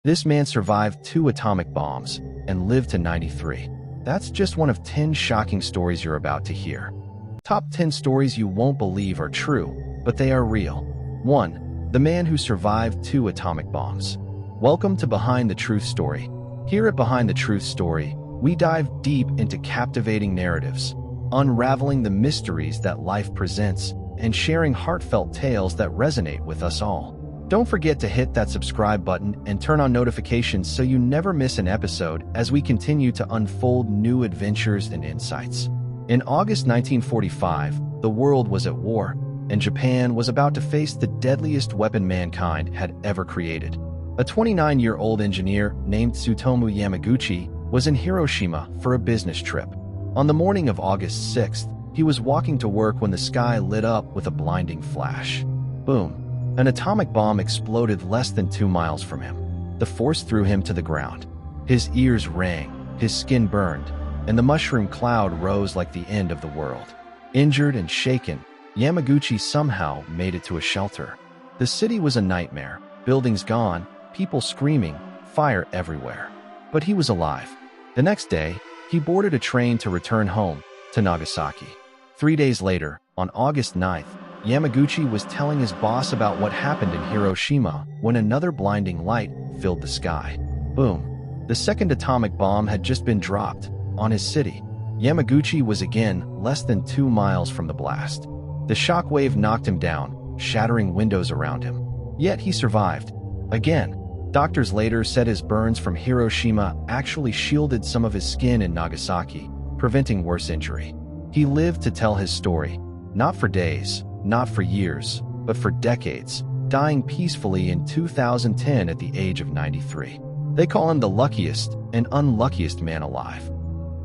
This man survived 2 atomic bombs and lived to 93. That's just one of 10 shocking stories you're about to hear. Top 10 stories you won't believe are true, but they are real. 1. The man who survived 2 atomic bombs. Welcome to Behind the Truth Story. Here at Behind the Truth Story, we dive deep into captivating narratives, unraveling the mysteries that life presents, and sharing heartfelt tales that resonate with us all. Don't forget to hit that subscribe button and turn on notifications so you never miss an episode as we continue to unfold new adventures and insights. In August 1945, the world was at war, and Japan was about to face the deadliest weapon mankind had ever created. A 29-year-old engineer named Tsutomu Yamaguchi was in Hiroshima for a business trip. On the morning of August 6th, he was walking to work when the sky lit up with a blinding flash. Boom! An atomic bomb exploded less than 2 miles from him. The force threw him to the ground. His ears rang, his skin burned, and the mushroom cloud rose like the end of the world. Injured and shaken, Yamaguchi somehow made it to a shelter. The city was a nightmare, buildings gone, people screaming, fire everywhere. But he was alive. The next day, he boarded a train to return home, to Nagasaki. 3 days later, on August 9th, Yamaguchi was telling his boss about what happened in Hiroshima when another blinding light filled the sky. Boom! The second atomic bomb had just been dropped on his city. Yamaguchi was again less than 2 miles from the blast. The shockwave knocked him down, shattering windows around him. Yet he survived. Again, doctors later said his burns from Hiroshima actually shielded some of his skin in Nagasaki, preventing worse injury. He lived to tell his story, not for days, not for years, but for decades, dying peacefully in 2010 at the age of 93. They call him the luckiest and unluckiest man alive.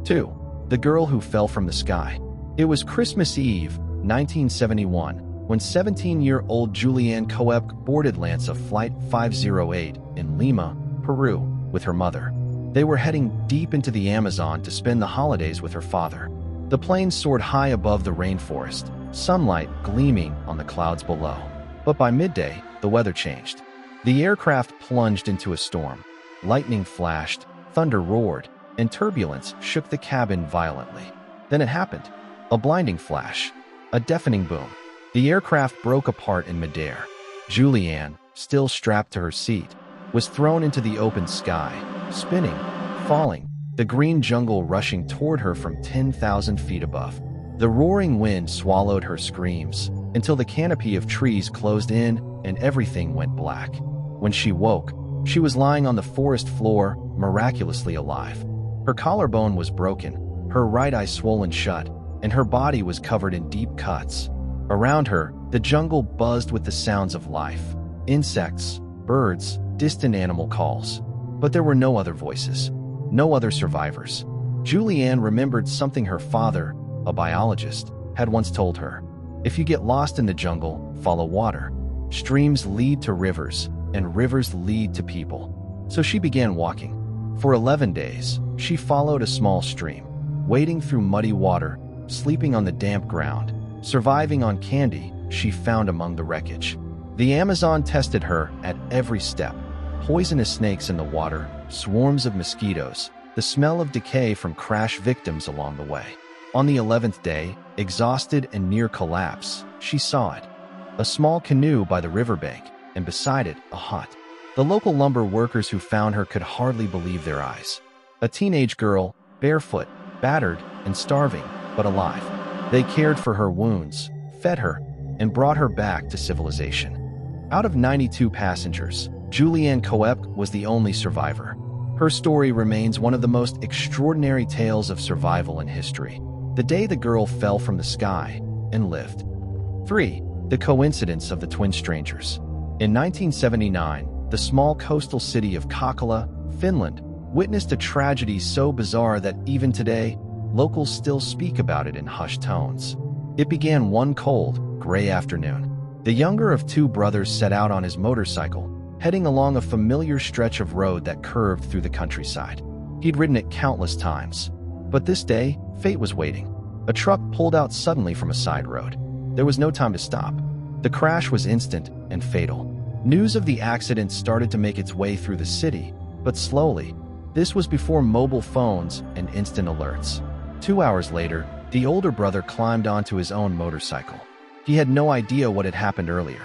2. The girl who fell from the sky. It was Christmas Eve, 1971, when 17-year-old Julianne Coep boarded LANSA Flight 508 in Lima, Peru, with her mother. They were heading deep into the Amazon to spend the holidays with her father. The plane soared high above the rainforest, sunlight gleaming on the clouds below. But by midday, the weather changed. The aircraft plunged into a storm. Lightning flashed, thunder roared, and turbulence shook the cabin violently. Then it happened. A blinding flash. A deafening boom. The aircraft broke apart in midair. Julianne, still strapped to her seat, was thrown into the open sky, spinning, falling, the green jungle rushing toward her from 10,000 feet above. The roaring wind swallowed her screams until the canopy of trees closed in and everything went black. When she woke, she was lying on the forest floor, miraculously alive. Her collarbone was broken, her right eye swollen shut, and her body was covered in deep cuts. Around her, the jungle buzzed with the sounds of life. Insects, birds, distant animal calls. But there were no other voices. No other survivors. Julianne remembered something her father, a biologist, had once told her. If you get lost in the jungle, follow water. Streams lead to rivers, and rivers lead to people. So she began walking. For 11 days, she followed a small stream, wading through muddy water, sleeping on the damp ground, surviving on candy she found among the wreckage. The Amazon tested her at every step. Poisonous snakes in the water, swarms of mosquitoes, the smell of decay from crash victims along the way. On the 11th day, exhausted and near collapse, she saw it. A small canoe by the riverbank, and beside it, a hut. The local lumber workers who found her could hardly believe their eyes. A teenage girl, barefoot, battered, and starving, but alive. They cared for her wounds, fed her, and brought her back to civilization. Out of 92 passengers, Julianne Coep was the only survivor. Her story remains one of the most extraordinary tales of survival in history. The day the girl fell from the sky and lived. 3. The coincidence of the twin strangers. In 1979, the small coastal city of Kokkola, Finland, witnessed a tragedy so bizarre that even today, locals still speak about it in hushed tones. It began one cold, gray afternoon. The younger of 2 brothers set out on his motorcycle, heading along a familiar stretch of road that curved through the countryside. He'd ridden it countless times. But this day, fate was waiting. A truck pulled out suddenly from a side road. There was no time to stop. The crash was instant and fatal. News of the accident started to make its way through the city, but slowly. This was before mobile phones and instant alerts. 2 hours later, the older brother climbed onto his own motorcycle. He had no idea what had happened earlier.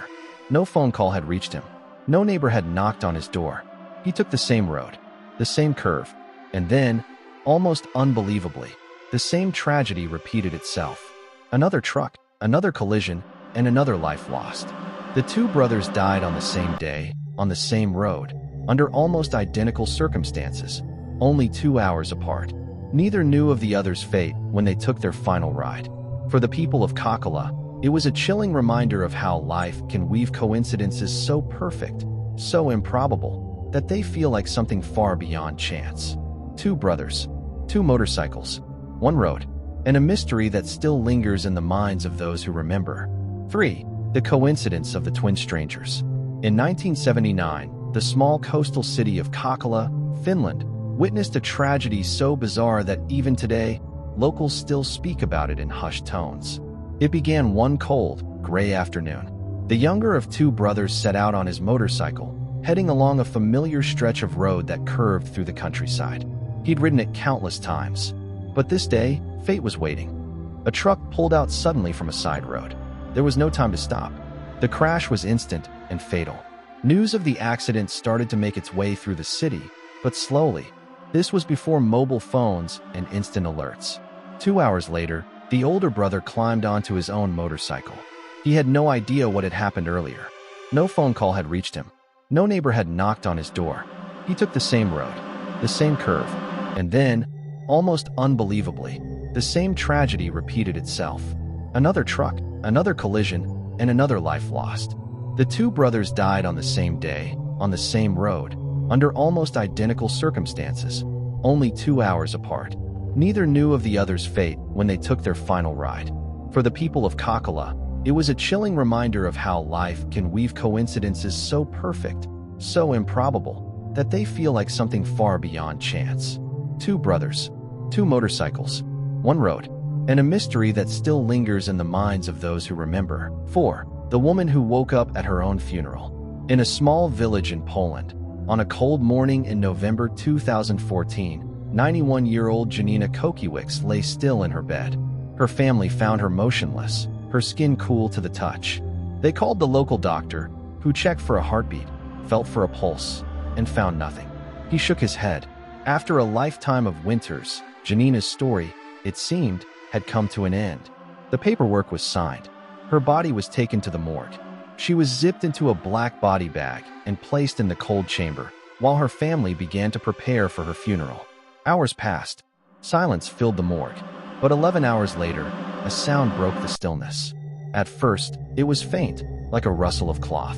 No phone call had reached him. No neighbor had knocked on his door. He took the same road, the same curve, and then, almost unbelievably, the same tragedy repeated itself. Another truck, another collision, and another life lost. The two brothers died on the same day, on the same road, under almost identical circumstances, only 2 hours apart. Neither knew of the other's fate when they took their final ride. For the people of Kokkola, it was a chilling reminder of how life can weave coincidences so perfect, so improbable, that they feel like something far beyond chance. Two brothers, two motorcycles, one road, and a mystery that still lingers in the minds of those who remember. 3. The coincidence of the twin strangers. In 1979, the small coastal city of Kokkola, Finland, witnessed a tragedy so bizarre that even today, locals still speak about it in hushed tones. It began one cold, gray afternoon. The younger of two brothers set out on his motorcycle, heading along a familiar stretch of road that curved through the countryside. He'd ridden it countless times. But this day, fate was waiting. A truck pulled out suddenly from a side road. There was no time to stop. The crash was instant and fatal. News of the accident started to make its way through the city, but slowly. This was before mobile phones and instant alerts. 2 hours later, the older brother climbed onto his own motorcycle. He had no idea what had happened earlier. No phone call had reached him. No neighbor had knocked on his door. He took the same road, the same curve, and then, almost unbelievably, the same tragedy repeated itself. Another truck, another collision, and another life lost. The two brothers died on the same day, on the same road, under almost identical circumstances, only 2 hours apart. Neither knew of the other's fate when they took their final ride. For the people of Kokkola, it was a chilling reminder of how life can weave coincidences so perfect, so improbable, that they feel like something far beyond chance. Two brothers, two motorcycles, one road, and a mystery that still lingers in the minds of those who remember. 4. The woman who woke up at her own funeral. In a small village in Poland, on a cold morning in November 2014, 91-year-old Janina Kokiewicz lay still in her bed. Her family found her motionless, her skin cool to the touch. They called the local doctor, who checked for a heartbeat, felt for a pulse, and found nothing. He shook his head. After a lifetime of winters, Janina's story, it seemed, had come to an end. The paperwork was signed. Her body was taken to the morgue. She was zipped into a black body bag and placed in the cold chamber, while her family began to prepare for her funeral. Hours passed. Silence filled the morgue. But 11 hours later, a sound broke the stillness. At first, it was faint, like a rustle of cloth.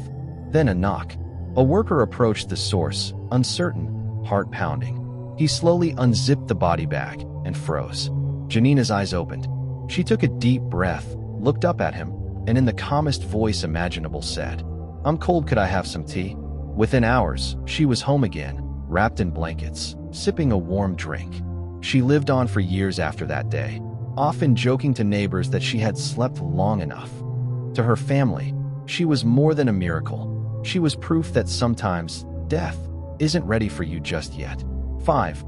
Then a knock. A worker approached the source, uncertain, heart pounding. He slowly unzipped the body bag and froze. Janina's eyes opened. She took a deep breath, looked up at him, and in the calmest voice imaginable said, "I'm cold, could I have some tea?" Within hours, she was home again, wrapped in blankets, sipping a warm drink. She lived on for years after that day, often joking to neighbors that she had slept long enough. To her family, she was more than a miracle. She was proof that sometimes, death isn't ready for you just yet. 5.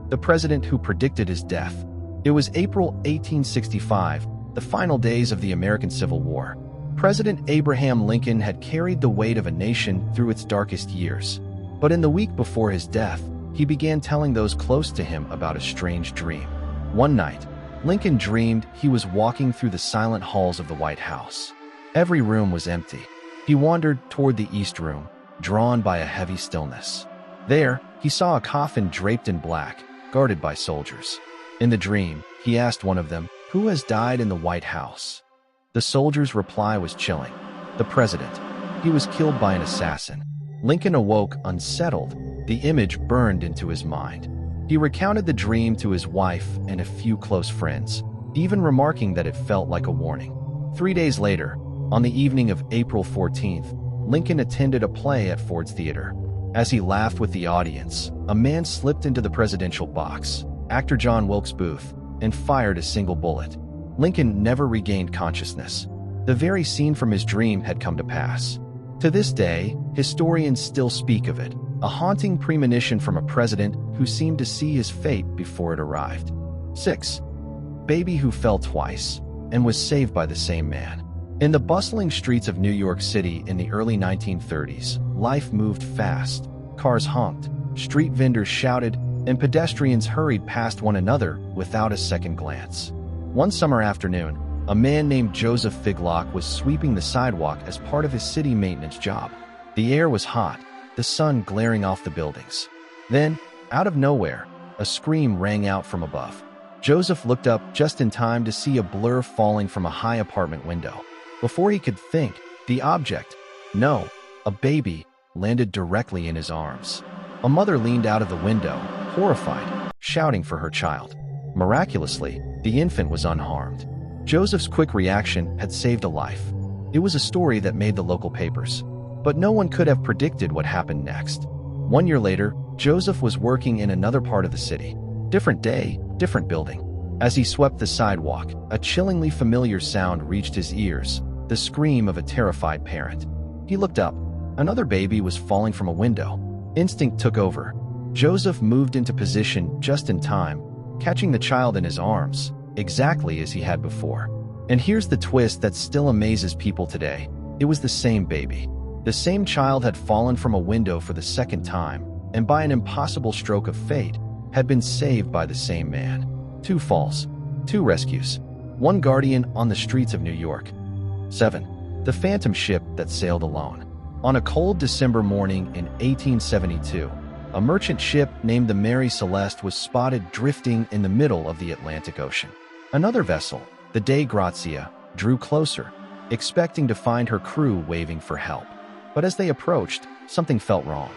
The president who predicted his death. It was April 1865, the final days of the American Civil War. President Abraham Lincoln had carried the weight of a nation through its darkest years. But in the week before his death, he began telling those close to him about a strange dream. One night, Lincoln dreamed he was walking through the silent halls of the White House. Every room was empty. He wandered toward the East Room, drawn by a heavy stillness. There, he saw a coffin draped in black, guarded by soldiers. In the dream, he asked one of them, "Who has died in the White House?" The soldier's reply was chilling. "The president. He was killed by an assassin." Lincoln awoke unsettled. The image burned into his mind. He recounted the dream to his wife and a few close friends, even remarking that it felt like a warning. 3 days later, on the evening of April 14th, Lincoln attended a play at Ford's Theater. As he laughed with the audience, a man slipped into the presidential box, actor John Wilkes Booth, and fired a single bullet. Lincoln never regained consciousness. The very scene from his dream had come to pass. To this day, historians still speak of it, a haunting premonition from a president who seemed to see his fate before it arrived. 6. Baby who fell twice and was saved by the same man. In the bustling streets of New York City in the early 1930s, life moved fast. Cars honked, street vendors shouted, and pedestrians hurried past one another without a second glance. One summer afternoon, a man named Joseph Figlock was sweeping the sidewalk as part of his city maintenance job. The air was hot, the sun glaring off the buildings. Then, out of nowhere, a scream rang out from above. Joseph looked up just in time to see a blur falling from a high apartment window. Before he could think, the object, no, a baby, landed directly in his arms. A mother leaned out of the window, horrified, shouting for her child. Miraculously, the infant was unharmed. Joseph's quick reaction had saved a life. It was a story that made the local papers. But no one could have predicted what happened next. 1 year later, Joseph was working in another part of the city. Different day, different building. As he swept the sidewalk, a chillingly familiar sound reached his ears, the scream of a terrified parent. He looked up. Another baby was falling from a window. Instinct took over. Joseph moved into position just in time, catching the child in his arms, exactly as he had before. And here's the twist that still amazes people today. It was the same baby. The same child had fallen from a window for the second time, and by an impossible stroke of fate, had been saved by the same man. 2 falls, 2 rescues, 1 guardian on the streets of New York. 7. The phantom ship that sailed alone. On a cold December morning in 1872, a merchant ship named the Mary Celeste was spotted drifting in the middle of the Atlantic Ocean. Another vessel, the Dei Grazia, drew closer, expecting to find her crew waving for help. But as they approached, something felt wrong.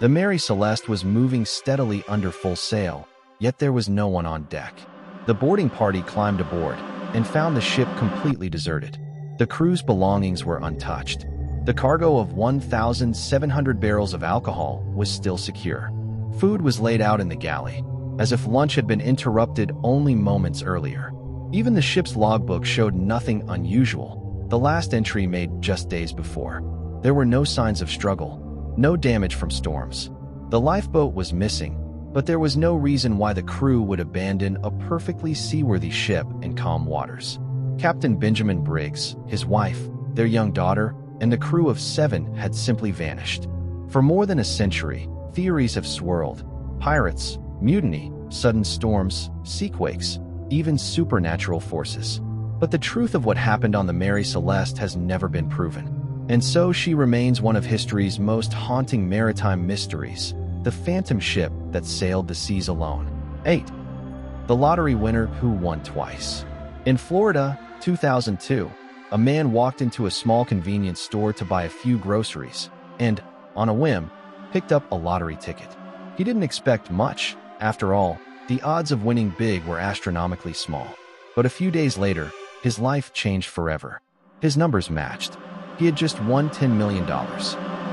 The Mary Celeste was moving steadily under full sail, yet there was no one on deck. The boarding party climbed aboard and found the ship completely deserted. The crew's belongings were untouched. The cargo of 1,700 barrels of alcohol was still secure. Food was laid out in the galley, as if lunch had been interrupted only moments earlier. Even the ship's logbook showed nothing unusual, the last entry made just days before. There were no signs of struggle, no damage from storms. The lifeboat was missing, but there was no reason why the crew would abandon a perfectly seaworthy ship in calm waters. Captain Benjamin Briggs, his wife, their young daughter, and the crew of 7 had simply vanished. For more than a century, theories have swirled. Pirates, mutiny, sudden storms, seaquakes, even supernatural forces. But the truth of what happened on the Mary Celeste has never been proven. And so she remains one of history's most haunting maritime mysteries, the phantom ship that sailed the seas alone. 8. The lottery winner who won twice. In Florida, 2002, a man walked into a small convenience store to buy a few groceries and, on a whim, picked up a lottery ticket. He didn't expect much. After all, the odds of winning big were astronomically small. But a few days later, his life changed forever. His numbers matched. He had just won $10 million.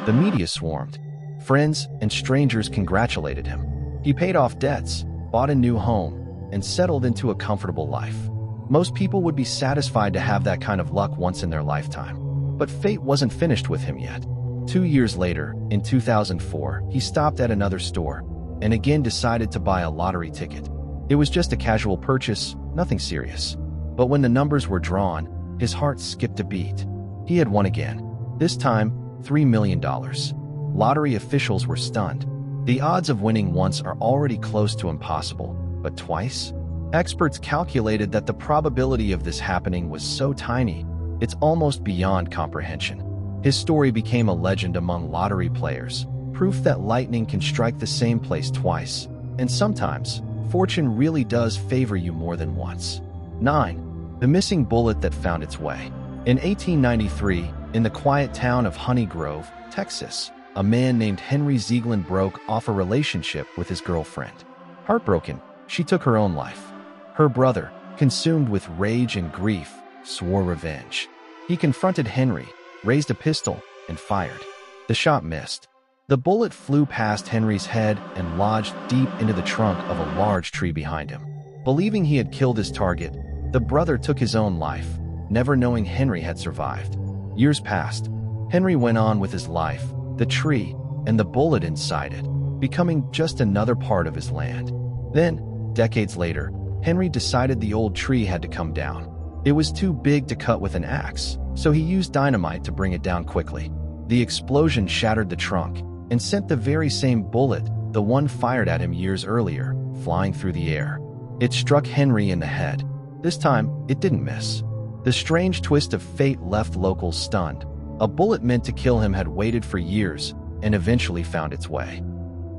The media swarmed. Friends and strangers congratulated him. He paid off debts, bought a new home, and settled into a comfortable life. Most people would be satisfied to have that kind of luck once in their lifetime. But fate wasn't finished with him yet. 2 years later, in 2004, he stopped at another store and again decided to buy a lottery ticket. It was just a casual purchase, nothing serious. But when the numbers were drawn, his heart skipped a beat. He had won again. This time, $3 million. Lottery officials were stunned. The odds of winning once are already close to impossible, but twice? Experts calculated that the probability of this happening was so tiny, it's almost beyond comprehension. His story became a legend among lottery players, proof that lightning can strike the same place twice, and sometimes, fortune really does favor you more than once. 9. The missing bullet that found its way. In 1893, in the quiet town of Honey Grove, Texas, a man named Henry Zieglin broke off a relationship with his girlfriend. Heartbroken, she took her own life. Her brother, consumed with rage and grief, swore revenge. He confronted Henry, raised a pistol, and fired. The shot missed. The bullet flew past Henry's head and lodged deep into the trunk of a large tree behind him. Believing he had killed his target, the brother took his own life, never knowing Henry had survived. Years passed. Henry went on with his life, the tree, and the bullet inside it, becoming just another part of his land. Then, decades later, Henry decided the old tree had to come down. It was too big to cut with an axe, so he used dynamite to bring it down quickly. The explosion shattered the trunk and sent the very same bullet, the one fired at him years earlier, flying through the air. It struck Henry in the head. This time, it didn't miss. The strange twist of fate left locals stunned. A bullet meant to kill him had waited for years and eventually found its way.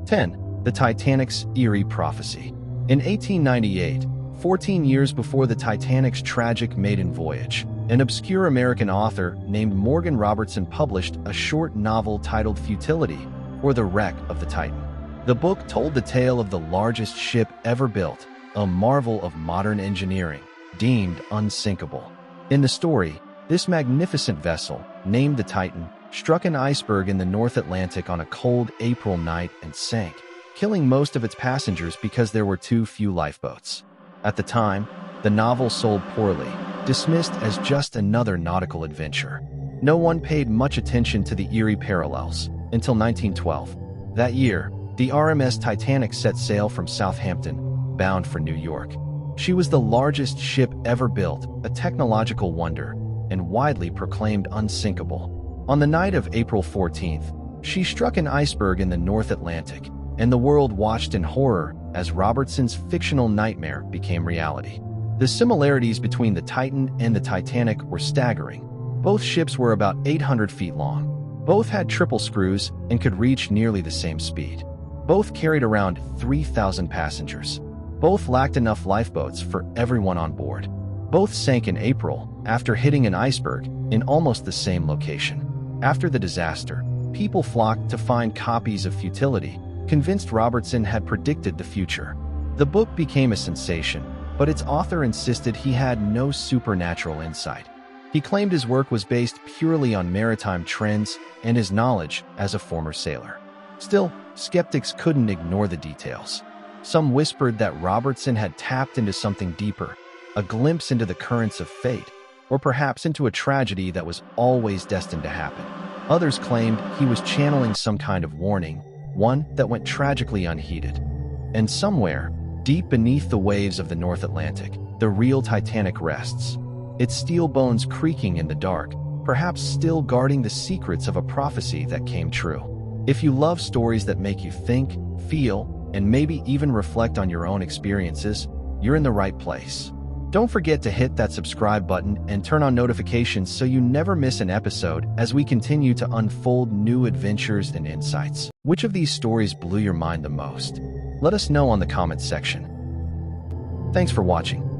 10. The Titanic's eerie prophecy. In 1898, 14 years before the Titanic's tragic maiden voyage, an obscure American author named Morgan Robertson published a short novel titled Futility, or The Wreck of the Titan. The book told the tale of the largest ship ever built, a marvel of modern engineering, deemed unsinkable. In the story, this magnificent vessel, named the Titan, struck an iceberg in the North Atlantic on a cold April night and sank, killing most of its passengers because there were too few lifeboats. At the time, the novel sold poorly, dismissed as just another nautical adventure. No one paid much attention to the eerie parallels until 1912. That year, the RMS Titanic set sail from Southampton, bound for New York. She was the largest ship ever built, a technological wonder, and widely proclaimed unsinkable. On the night of April 14th, she struck an iceberg in the North Atlantic, and the world watched in horror as Robertson's fictional nightmare became reality. The similarities between the Titan and the Titanic were staggering. Both ships were about 800 feet long. Both had triple screws and could reach nearly the same speed. Both carried around 3,000 passengers. Both lacked enough lifeboats for everyone on board. Both sank in April after hitting an iceberg in almost the same location. After the disaster, people flocked to find copies of Futility, convinced Robertson had predicted the future. The book became a sensation, but its author insisted he had no supernatural insight. He claimed his work was based purely on maritime trends and his knowledge as a former sailor. Still, skeptics couldn't ignore the details. Some whispered that Robertson had tapped into something deeper, a glimpse into the currents of fate, or perhaps into a tragedy that was always destined to happen. Others claimed he was channeling some kind of warning, one that went tragically unheeded. And somewhere, deep beneath the waves of the North Atlantic, the real Titanic rests, its steel bones creaking in the dark, perhaps still guarding the secrets of a prophecy that came true. If you love stories that make you think, feel, and maybe even reflect on your own experiences, you're in the right place. Don't forget to hit that subscribe button and turn on notifications so you never miss an episode as we continue to unfold new adventures and insights. Which of these stories blew your mind the most? Let us know on the comments section. Thanks for watching.